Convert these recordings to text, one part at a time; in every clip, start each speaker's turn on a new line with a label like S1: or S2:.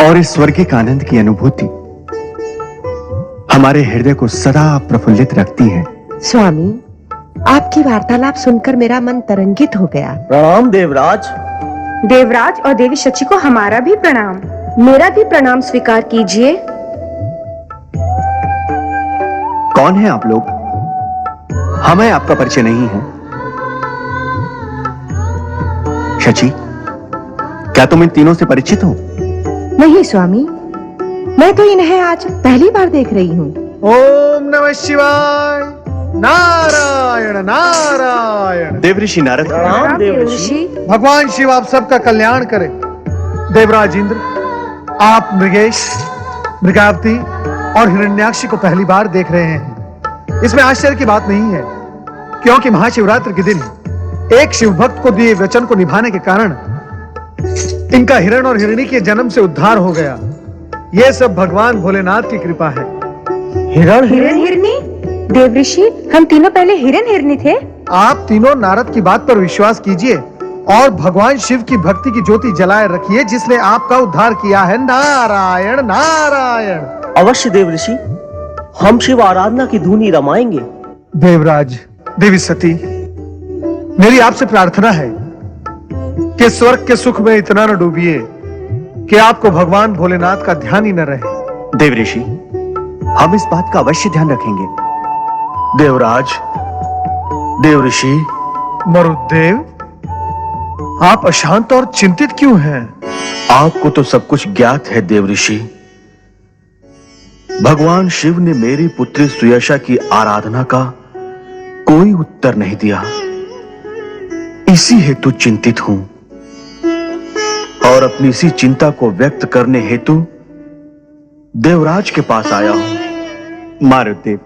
S1: और इस स्वर्गिक आनंद की अनुभूति हमारे हृदय को सदा प्रफुल्लित रखती है।
S2: स्वामी, आपकी वार्तालाप सुनकर मेरा मन तरंगित हो गया।
S3: प्रणाम देवराज।
S4: देवराज और देवी शची को हमारा भी प्रणाम। मेरा भी प्रणाम स्वीकार कीजिए।
S1: कौन है आप लोग? हमें आपका परिचय नहीं है। शची, क्या तुम इन तीनों से परिचित हो?
S2: नहीं स्वामी, मैं तो इन्हें आज पहली बार देख रही हूँ।
S5: ओम नमः शिवाय। नारायण नारायण।
S1: देवऋषि नारद।
S3: प्रणाम देवऋषि।
S5: भगवान शिव आप सबका कल्याण करे। देवराज इंद्र, आप मृगेश, मृगावती और हिरण्याक्षी को पहली बार देख रहे हैं। इसमें आश्चर्य की बात नहीं है, क्योंकि महाशिवरात्रि के दिन एक शिव भक्त को दिए वचन को निभाने के कारण इनका हिरण और हिरणी के जन्म से उद्धार हो गया। यह सब भगवान भोलेनाथ की कृपा है।
S3: हिरण
S4: हिरन हिरनी? देवऋषि, हम तीनों पहले हिरन हिरनी थे।
S5: आप तीनों नारद की बात पर विश्वास कीजिए और भगवान शिव की भक्ति की ज्योति जलाए रखिए, जिसने आपका उद्धार किया है। नारायण नारायण।
S3: अवश्य देवऋषि, हम शिव आराधना की धुनी रमाएंगे।
S5: देवराज, देवी सती, मेरी आपसे प्रार्थना है कि स्वर्ग के सुख में इतना न डूबिए कि आपको भगवान भोलेनाथ का ध्यान ही न रहे।
S1: देवऋषि, हम इस बात का अवश्य ध्यान रखेंगे।
S6: देवराज, देवऋषि,
S5: मरुदेव, आप अशांत और चिंतित क्यों हैं?
S6: आपको तो सब कुछ ज्ञात है देवऋषि। भगवान शिव ने मेरी पुत्री सुयशा की आराधना का कोई उत्तर नहीं दिया, इसी हेतु चिंतित हूं और अपनी इसी चिंता को व्यक्त करने हेतु देवराज के पास आया हूं।
S1: मारुदेव,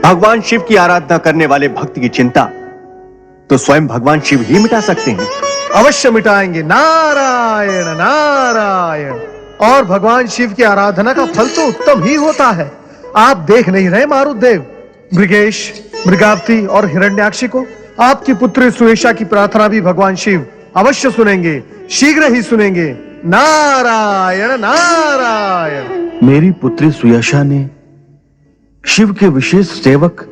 S1: भगवान शिव की आराधना करने वाले भक्त की चिंता तो स्वयं भगवान शिव ही मिटा सकते हैं।
S5: अवश्य मिटाएंगे। नारायण नारायण। और भगवान शिव की आराधना का फल तो उत्तम ही होता है। आप देख नहीं रहे मारुदेव, मृगेश, मृगावती और हिरण्याक्षी को आपकी पुत्री सुयशा की प्रार्थना भी भगवान शिव अवश्य सुनेंगे, शीघ्र ही सुनेंगे। नारायण नारायण।
S6: मेरी पुत्री सुयशा ने शिव के विशेष सेवक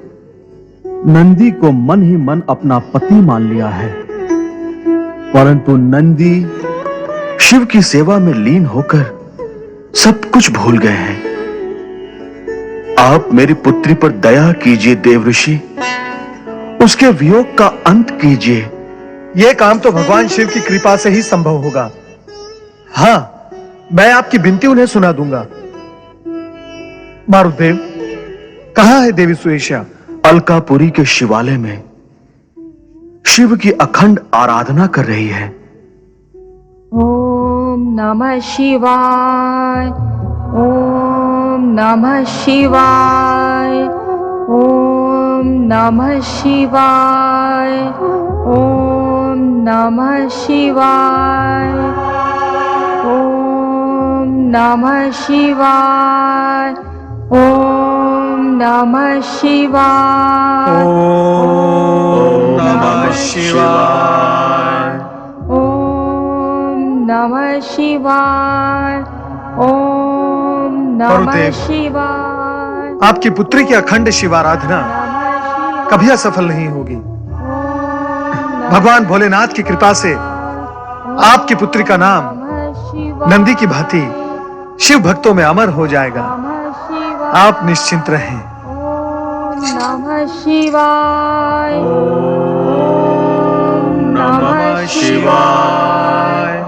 S6: नंदी को मन ही मन अपना पति मान लिया है, परंतु नंदी शिव की सेवा में लीन होकर सब कुछ भूल गए हैं। आप मेरी पुत्री पर दया कीजिए देवऋषि, उसके वियोग का अंत कीजिए।
S5: यह काम तो भगवान शिव की कृपा से ही संभव होगा। हां, मैं आपकी विनती उन्हें सुना दूंगा। मारुदेव, कहां है देवी सुयशा?
S6: अलकापुरी के शिवालय में शिव की अखंड आराधना कर रही है।
S4: ओम नमः शिवाय। ओम नमः शिवाय। ओम नमः शिवाय। ओम नमः शिवाय। ओम नमः शिवाय। ओम नमः शिवाय।
S5: ओम नमः शिवाय।
S4: ओम नमः शिवाय। ओम नमः
S5: गुरुदेव,
S4: शिवाय।
S5: आपकी पुत्री की अखंड शिवाराधना कभी असफल नहीं होगी। भगवान भोलेनाथ की कृपा से आपकी पुत्री का नाम नंदी की भांति शिव भक्तों में अमर हो जाएगा। आप निश्चिंत रहें।
S4: ओम नमः शिवाय। ओम नमः शिवाय।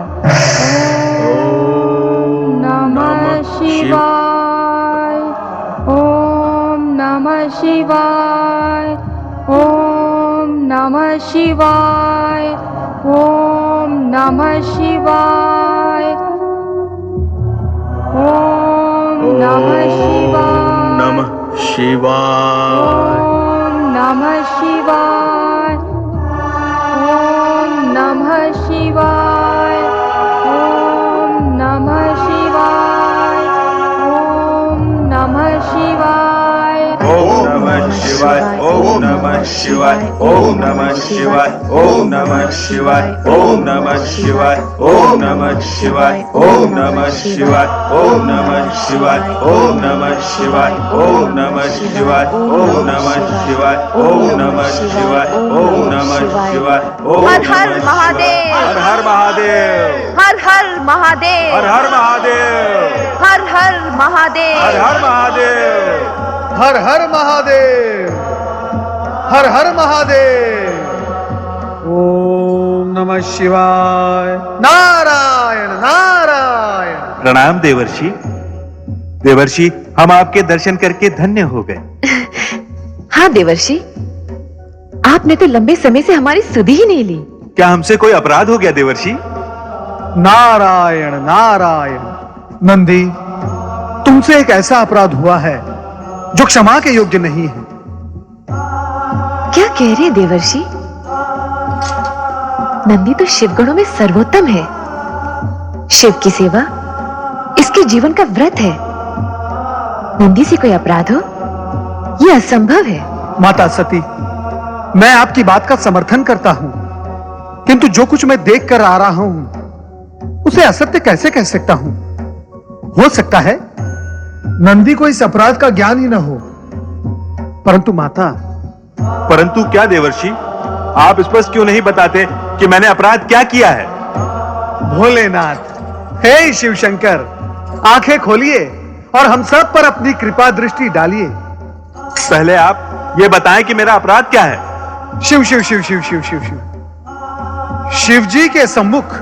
S4: ओम नमः शिवाय। ओम नमः शिवाय। ओम नमः शिवाय। ओम नमः शिवाय। ओम नमः शिवाय।
S6: नमः शिवाय।
S4: ओम नमः शिवाय। ओम नमः शिवाय। ओम नमः शिवाय। ओम नमः शिवाय।
S6: ओम नमः शिवाय।
S7: ओम नमः शिवाय, ओम नमः शिवाय, ओम नमः शिवाय, ओम नमः शिवाय, ओम नमः शिवाय, ओम नमः शिवाय, ओम नमः शिवाय, ओम नमः शिवाय, ओम नमः शिवाय, ओम नमः शिवाय, ओम नमः शिवाय, ओम नमः शिवाय, ओम
S8: हर हर महादेव,
S7: हर हर महादेव,
S8: हर हर महादेव,
S7: हर हर महादेव,
S8: हर हर महादेव,
S7: हर हर महादेव,
S5: हर हर महादेव, हर हर महादेव। ओम नमः शिवाय। नारायण नारायण।
S1: प्रणाम देवर्षि। देवर्षि, हम आपके दर्शन करके धन्य हो गए।
S2: हाँ देवर्षि, आपने तो लंबे समय से हमारी सुधि ही नहीं ली।
S1: क्या हमसे कोई अपराध हो गया देवर्षि?
S5: नारायण नारायण। नंदी, तुमसे एक ऐसा अपराध हुआ है जो क्षमा के योग्य नहीं है।
S2: क्या कह रहे हैं देवर्षि? नंदी तो शिवगणों में सर्वोत्तम है। शिव की सेवा इसके जीवन का व्रत है। नंदी से कोई अपराध हो, यह असंभव है।
S5: माता सती, मैं आपकी बात का समर्थन करता हूं, किंतु जो कुछ मैं देख कर आ रहा हूं उसे असत्य कैसे कह सकता हूं? हो सकता है नंदी को इस अपराध का ज्ञान ही न हो, परंतु माता।
S1: परंतु क्या देवर्षि? आप स्पष्ट क्यों नहीं बताते कि मैंने अपराध क्या किया है?
S5: भोलेनाथ, हे शिव शंकर, आंखें खोलिए और हम सब पर अपनी कृपा दृष्टि डालिए।
S1: पहले आप ये बताएं कि मेरा अपराध क्या है।
S5: शिव शिव शिव शिव शिव शिव शिव शिव जी के सम्मुख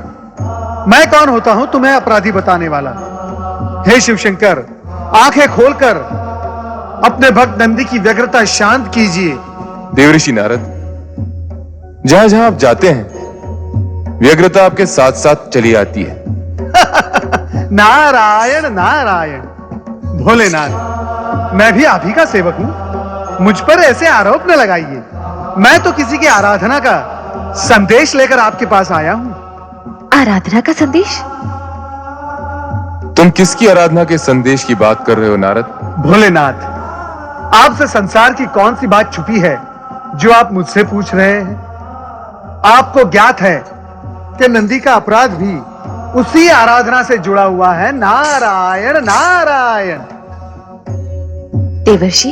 S5: मैं कौन होता हूं तुम्हें अपराधी बताने वाला? हे शिव शंकर, आंखें खोलकर अपने भक्त नंदी की व्यग्रता शांत कीजिए।
S9: देवऋषि नारद, जहां जहां आप जाते हैं व्यग्रता आपके साथ साथ चली आती है।
S5: नारायण नारायण। भोलेनाथ, मैं भी आप ही का सेवक हूं, मुझ पर ऐसे आरोप न लगाइए। मैं तो किसी की आराधना का संदेश लेकर आपके पास आया हूं।
S2: आराधना का संदेश?
S9: तुम किसकी आराधना के संदेश की बात कर रहे हो नारद?
S5: भोलेनाथ, आपसे संसार की कौन सी बात छुपी है जो आप मुझसे पूछ रहे हैं? आपको ज्ञात है कि नंदी का अपराध भी उसी आराधना से जुड़ा हुआ है। नारायण नारायण।
S2: देवर्षि,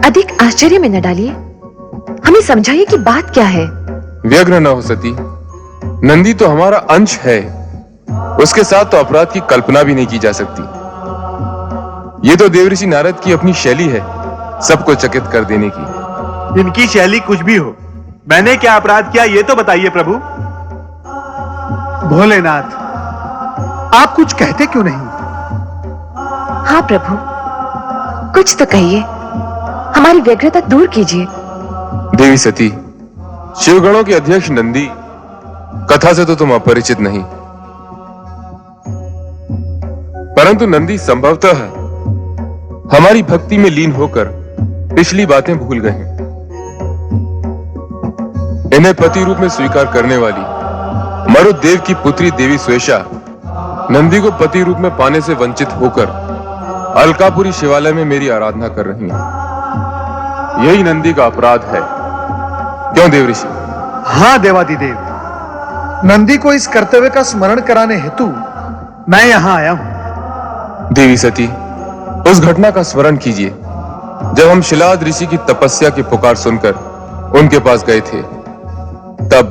S2: अधिक आश्चर्य में न डालिए, हमें समझाइए कि बात क्या है।
S9: व्यग्र न हो सती, नंदी तो हमारा अंश है, उसके साथ तो अपराध की कल्पना भी नहीं की जा सकती। ये तो देवऋषि नारद की अपनी शैली है सबको चकित कर देने की।
S1: इनकी शैली कुछ भी हो, मैंने क्या अपराध किया ये तो बताइए प्रभु।
S5: भोलेनाथ, आप कुछ कहते क्यों नहीं?
S2: हाँ प्रभु, कुछ तो कहिए, हमारी व्यग्रता दूर कीजिए।
S9: देवी सती, शिवगणों के अध्यक्ष नंदी कथा से तो तुम अपरिचित नहीं, परंतु नंदी संभवतः हमारी भक्ति में लीन होकर पिछली बातें भूल गए हैं। इन्हें पति रूप में स्वीकार करने वाली मरुदेव की पुत्री देवी स्वेशा नंदी को पति रूप में पाने से वंचित होकर अलकापुरी शिवालय में मेरी आराधना कर रही हैं। यही नंदी का अपराध है, क्यों देवऋषि?
S5: हाँ देवादिदेव, नंदी को इस कर्तव्य का स्मरण कराने हेतु मैं यहां आया हूं।
S9: देवी सती, उस घटना का स्मरण कीजिए जब हम शिलाद ऋषि की तपस्या की पुकार सुनकर उनके पास गए थे। तब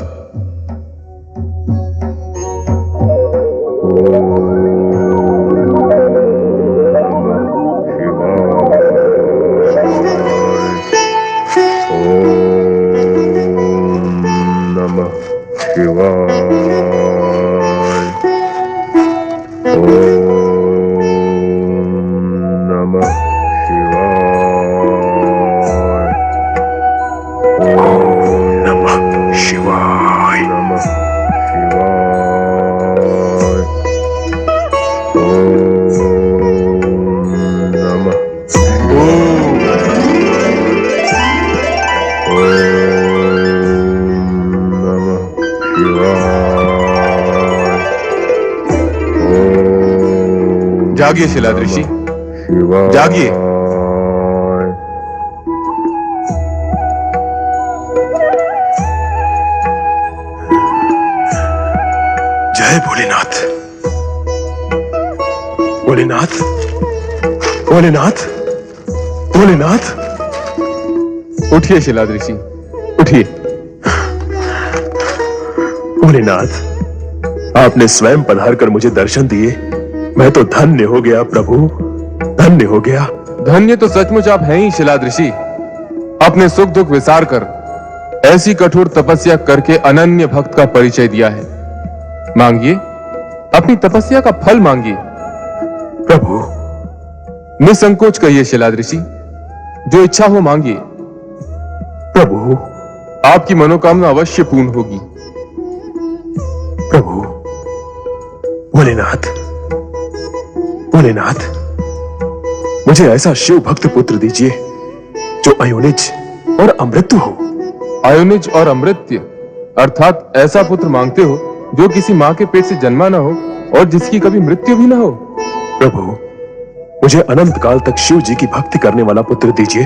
S9: जागिए शिलाद ऋषि, जागिए।
S10: भोलेनाथ, भोलेनाथ, भोलेनाथ, भोलेनाथ।
S9: उठिए शिलाद ऋषि, उठिए।
S10: भोलेनाथ, आपने स्वयं पधार कर मुझे दर्शन दिए। मैं तो धन्य हो गया प्रभु, धन्य हो गया।
S9: धन्य तो सचमुच आप हैं ही शिलाद ऋषि। अपने सुख दुख विसार कर ऐसी कठोर तपस्या करके अनन्य भक्त का परिचय दिया है। मांगिए, अपनी तपस्या का फल मांगिए।
S10: प्रभु,
S9: निसंकोच कहिए शिलाद ऋषि, जो इच्छा हो मांगिए।
S10: प्रभु,
S9: आपकी मनोकामना अवश्य पूर्ण होगी।
S10: प्रभु, भोलेनाथ, भोलेनाथ, मुझे ऐसा शिव भक्त पुत्र दीजिए जो अयोनिज और अमृत्यु हो।
S9: अयोनिज और अमृत्य अर्थात ऐसा पुत्र मांगते हो जो किसी मां के पेट से जन्मा ना हो और जिसकी कभी मृत्यु भी ना हो।
S10: प्रभु, मुझे अनंत काल तक शिव जी की भक्ति करने वाला पुत्र दीजिए।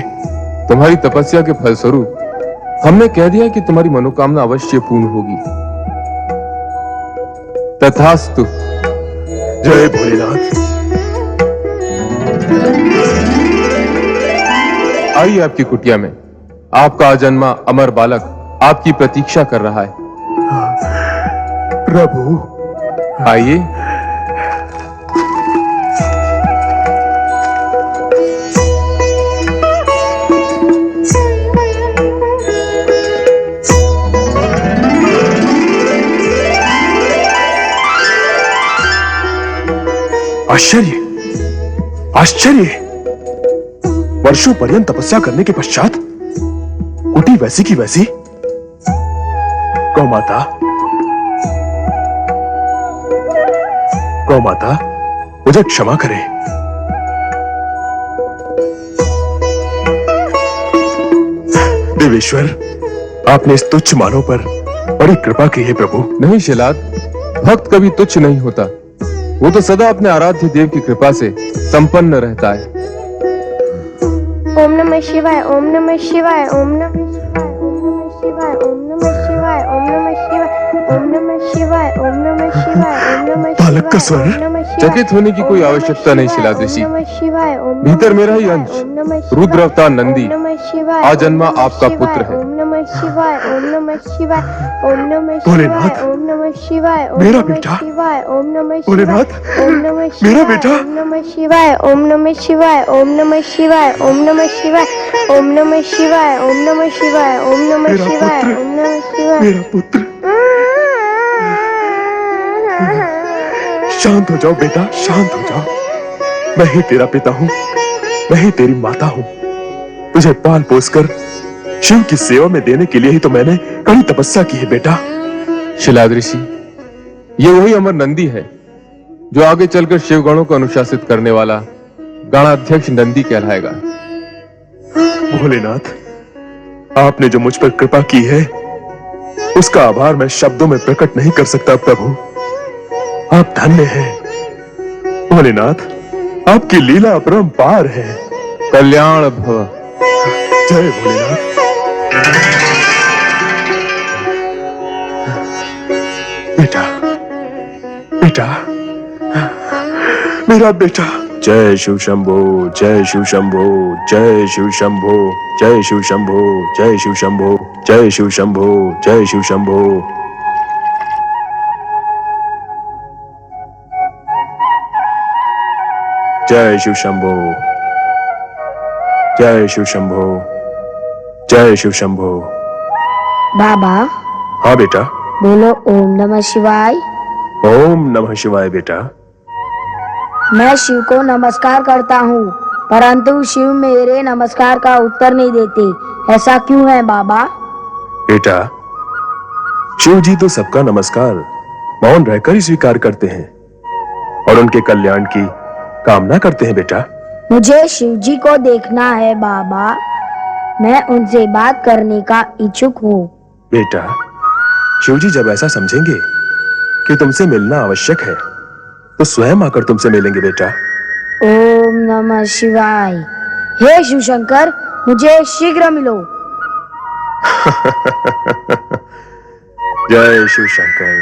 S9: तुम्हारी तपस्या के फलस्वरूप हमने कह दिया कि तुम्हारी मनोकामना अवश्य पूर्ण होगी। तथास्तु।
S10: जय भोलेनाथ।
S9: आइए आपकी कुटिया में। आपका अजन्मा अमर बालक आपकी प्रतीक्षा कर रहा है।
S10: प्रभु,
S9: आइए।
S10: आश्चर्य, आश्चर्य। वर्षों पर्यंत तपस्या करने के पश्चात कुटी वैसी की वैसी। गौ माता, गौ माता, मुझे क्षमा करें। देवेश्वर, आपने इस तुच्छ मानव पर बड़ी कृपा की है प्रभु।
S9: नहीं शिलाद, भक्त कभी तुच्छ नहीं होता। वो तो सदा अपने आराध्य देव की कृपा से संपन्न रहता है।
S11: ओम नमः शिवाय, ओम नमः शिवाय, ओम नमः शिवाय, ओम नमः शिवाय, ओम नमः शिवाय, ओम नमः शिवाय, ओम नमः शिवाय, ओम नमः शिवाय।
S10: बालक का स्वर।
S9: चकित होने की कोई आवश्यकता नहीं शिलाद ऋषि। भीतर मेरा ही अंश रुद्र अवतार नंदी आजन्मा आपका पुत्र है।
S11: ओम नमः शिवाय, ओम नमः शिवाय, ओम नमः
S10: भोलेनाथ,
S11: शिवाय, ओम नमः शिवाय,
S10: मेरा बेटा।
S11: ओम नमः
S10: भोलेनाथ,
S11: ओम नमः शिवाय,
S10: मेरा बेटा।
S11: ओम नमः शिवाय, ओम नमः शिवाय, ओम नमः शिवाय, ओम नमः शिवाय, ओम नमः शिवाय, ओम नमः शिवाय, ओम नमः
S10: मेरा
S11: शिवाय,
S10: पुत्र,
S11: ओम नमः शिवाय।
S10: मेरा पुत्र। शांत हो जाओ बेटा, शांत हो जाओ। मैं ही तेरा पिता हूं, मैं ही तेरी माता हूं। तुझे पाल पोसकर शिव की सेवा में देने के लिए ही तो मैंने कड़ी तपस्या की है बेटा।
S9: शिलाद ऋषि, ये वही अमर नंदी है जो आगे चलकर शिवगणों को अनुशासित करने वाला गणाध्यक्ष नंदी कहलाएगा।
S10: भोलेनाथ, आपने जो मुझ पर कृपा की है उसका आभार मैं शब्दों में प्रकट नहीं कर सकता प्रभु। आप धन्य हैं भोलेनाथ, आपकी लीला अपरंपार है।
S9: कल्याण भव।
S10: जय भोलेनाथ। बेटा, बेटा, मेरा बेटा। जय शिव शंभो, जय शिव शंभो, जय शिव शंभो, जय शिव शंभो, जय शिव शंभो, जय शिव शंभो, जय शिव शंभो। जय शिव शंभो, जय शिव शंभो, जय शिव शंभो।
S11: बाबा,
S10: हाँ बेटा।
S11: बोलो ओम नमः शिवाय।
S10: ओम नमः शिवाय बेटा।
S11: मैं शिव को नमस्कार करता हूँ, परंतु शिव मेरे नमस्कार का उत्तर नहीं देते। ऐसा क्यों है बाबा?
S10: बेटा, शिव जी तो सबका नमस्कार मौन रहकर ही स्वीकार करते हैं और उनके कल्याण की कामना करते हैं बेटा।
S11: मुझे शिव जी को देखना है बाबा, मैं उनसे बात करने का इच्छुक हूँ।
S10: बेटा, शिव जी जब ऐसा समझेंगे कि तुमसे मिलना आवश्यक है तो स्वयं आकर तुमसे मिलेंगे बेटा।
S11: ओम नमः शिवाय। हे शिव शंकर, मुझे शीघ्र मिलो।
S10: जय शिव शंकर।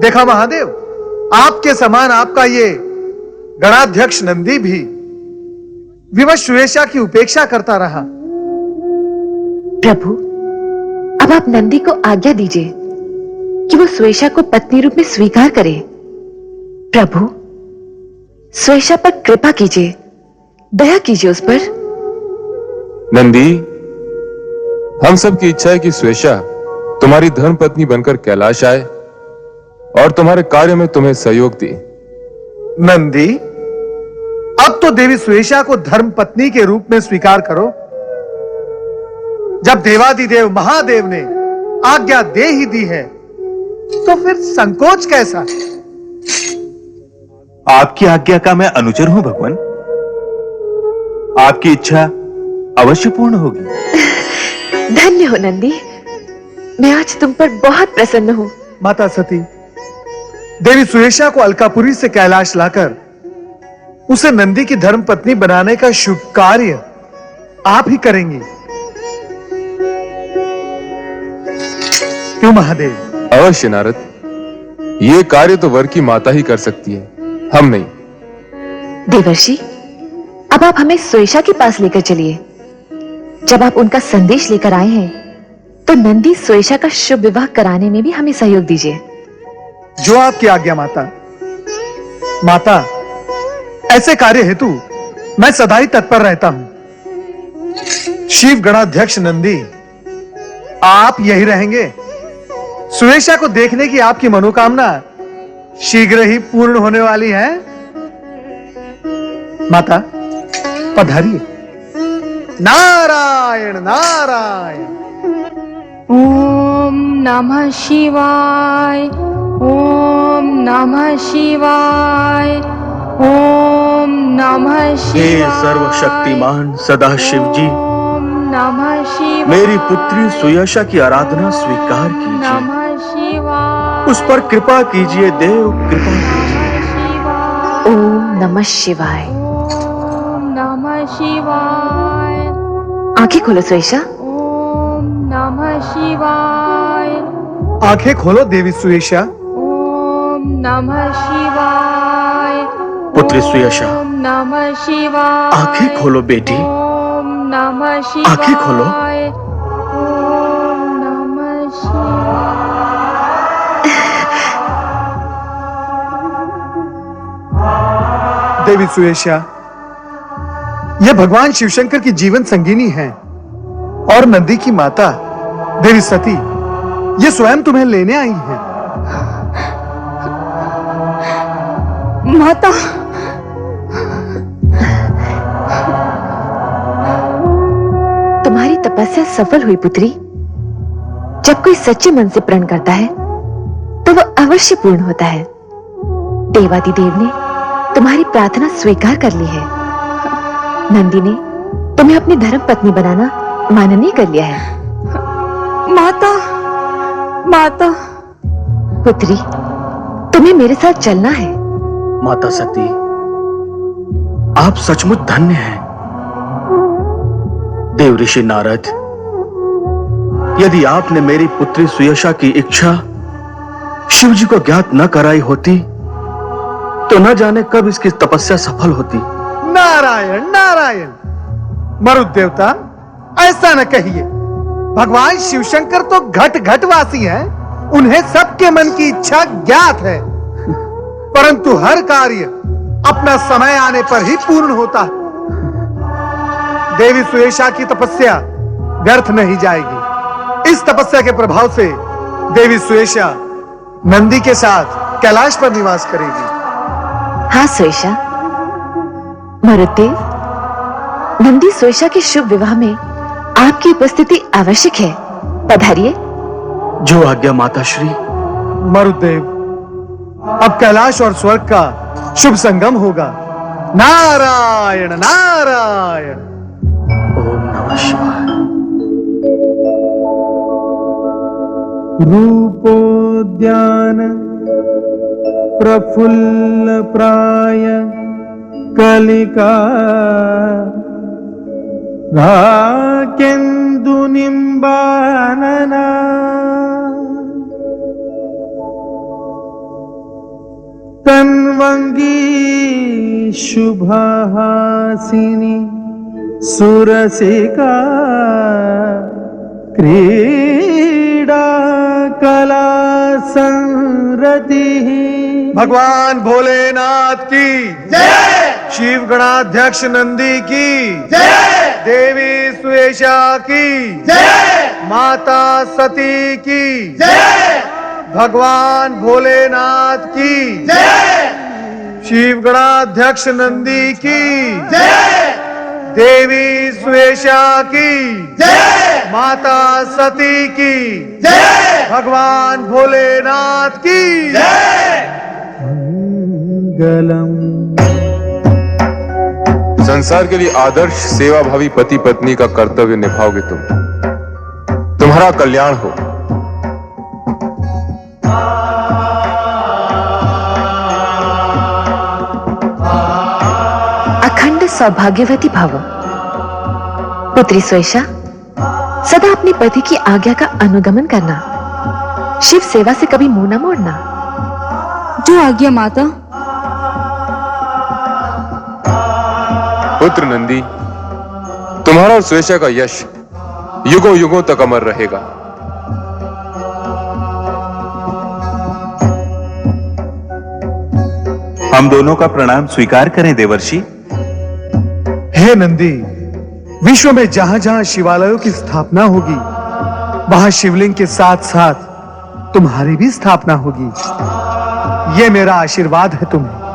S5: देखा महादेव, आपके समान आपका ये गणाध्यक्ष नंदी भी विवश सुयेशा की उपेक्षा करता रहा।
S2: प्रभु, अब आप नंदी को आज्ञा दीजिए कि वो सुयेशा को पत्नी रूप में स्वीकार करे। प्रभु, सुयेशा पर कृपा कीजिए, दया कीजिए उस पर।
S9: नंदी, हम सब की इच्छा है कि सुयेशा तुम्हारी धर्म पत्नी बनकर कैलाश आए और तुम्हारे कार्य में तुम्हें सहयोग दे।
S5: नंदी, अब तो देवी सुयेशा को धर्म पत्नी के रूप में स्वीकार करो। जब देवादिदेव महादेव ने आज्ञा दे ही दी है तो फिर संकोच कैसा?
S6: आपकी आज्ञा का मैं अनुचर हूं भगवान। आपकी इच्छा अवश्य पूर्ण होगी।
S2: धन्य हो नंदी, मैं आज तुम पर बहुत प्रसन्न हूं।
S5: माता सती, देवी सुयेशा को अलकापुरी से कैलाश लाकर उसे नंदी की धर्म पत्नी बनाने का शुभ कार्य आप ही करेंगी, क्यों महादेव?
S9: अवश्य नारद, ये कार्य तो वर की माता ही कर सकती है, हम नहीं।
S2: देवर्षि, अब आप हमें सुयेशा के पास लेकर चलिए। जब आप उनका संदेश लेकर आए हैं तो नंदी सुयेशा का शुभ विवाह कराने में भी हमें सहयोग दीजिए।
S5: जो आपकी आज्ञा माता। माता, ऐसे कार्य हेतु मैं सदा ही तत्पर रहता हूं। शिव गणाध्यक्ष नंदी, आप यही रहेंगे? सुयेशा को देखने की आपकी मनोकामना शीघ्र ही पूर्ण होने वाली है। माता, पधारिए। नारायण नारायण।
S8: ओम नमः शिवाय, ओम नमः शिवाय, ओम नमः
S6: हे
S8: शिवाय।
S6: सर्वशक्तिमान सदाशिव जी,
S8: ओम नमः शिवाय।
S6: मेरी पुत्री सुयशा की आराधना स्वीकार कीजिए।
S8: नमः शिवाय।
S6: उस पर कृपा कीजिए देव, कृपा कीजिए।
S8: शिवाय।
S2: ओम नमः शिवाय।
S8: ओम नमः शिवाय।
S2: आंखें खोलो सुयेशा।
S8: ओम नमः शिवाय।
S5: आंखें खोलो देवी सुयेशा।
S8: ओम नमः शिवाय।
S6: पुत्री सुयशा,
S8: ओम नमः शिवाय।
S6: आंखें खोलो बेटी।
S8: ओम नमः शिवाय।
S6: आंखें खोलो।
S8: ओम नमः शिवाय।
S5: देवी सुयेशा, यह भगवान शिवशंकर की जीवन संगिनी है और नंदी की माता देवी सती ये स्वयं तुम्हें लेने आई है।
S8: माता,
S2: तुम्हारी तपस्या सफल हुई पुत्री। जब कोई सच्चे मन से प्रण करता है तो वह अवश्य पूर्ण होता है। देवादिदेव ने तुम्हारी प्रार्थना स्वीकार कर ली है। नंदी ने तुम्हें अपनी धर्म पत्नी बनाना माननीय कर लिया है।
S8: माता, माता।
S2: पुत्री, तुम्हें मेरे साथ चलना है।
S6: माता सती, आप सचमुच धन्य हैं। देव ऋषि नारद, यदि आपने मेरी पुत्री सुयशा की इच्छा शिव जी को ज्ञात न कराई होती तो न जाने कब इसकी तपस्या सफल होती।
S5: नारायण नारायण। मरुत देवता, ऐसा न कहिए। भगवान शिवशंकर तो घट घटवासी हैं, उन्हें सबके मन की इच्छा ज्ञात है, परंतु हर कार्य अपना समय आने पर ही पूर्ण होता है। देवी सुयशा की तपस्या व्यर्थ नहीं जाएगी। इस तपस्या के प्रभाव से देवी सुयशा नंदी के साथ कैलाश पर निवास करेगी।
S2: हाँ सुयशा। मरुदेव, नंदी सुयशा के शुभ विवाह में आपकी उपस्थिति आवश्यक है। पधारिए।
S6: जो आज्ञा माता श्री।
S5: मरुदेव, अब कैलाश और स्वर्ग का शुभ संगम होगा। नारायण नारायण।
S6: ओम नमः शिवाय।
S7: रूपोद्यान प्रफुल्ल प्राय कलिका राकेन्दु निम्बानना
S5: तन्वंगी शुभहासिनी सुरसिका क्रीडा कला संरति। भगवान भोलेनाथ की जय, शिव गणाध्यक्ष नंदी की जय, देवी सुयशा की जय, माता सती की जय, भगवान भोलेनाथ की जय, शिव गणाध्यक्ष नंदी की जय, देवी सुयशा की जय, माता सती की जय, भगवान भोलेनाथ की जय। मंगलम।
S9: संसार के लिए आदर्श सेवाभावी पति पत्नी का कर्तव्य निभाओगे तुम। तुम्हारा कल्याण हो।
S2: अखंड सौभाग्यवती भव। पुत्री सुयशा, सदा अपने पति की आज्ञा का अनुगमन करना, शिव सेवा से कभी मुंह न मोड़ना।
S8: जो आज्ञा माता।
S9: पुत्र नंदी, तुम्हारा और सुयशा का यश युगों युगों तक अमर रहेगा।
S7: हम दोनों का प्रणाम स्वीकार करें देवर्षि।
S5: हे नंदी, विश्व में जहां जहां शिवालयों की स्थापना होगी, वहां शिवलिंग के साथ साथ तुम्हारी भी स्थापना होगी। ये मेरा आशीर्वाद है तुम्हें।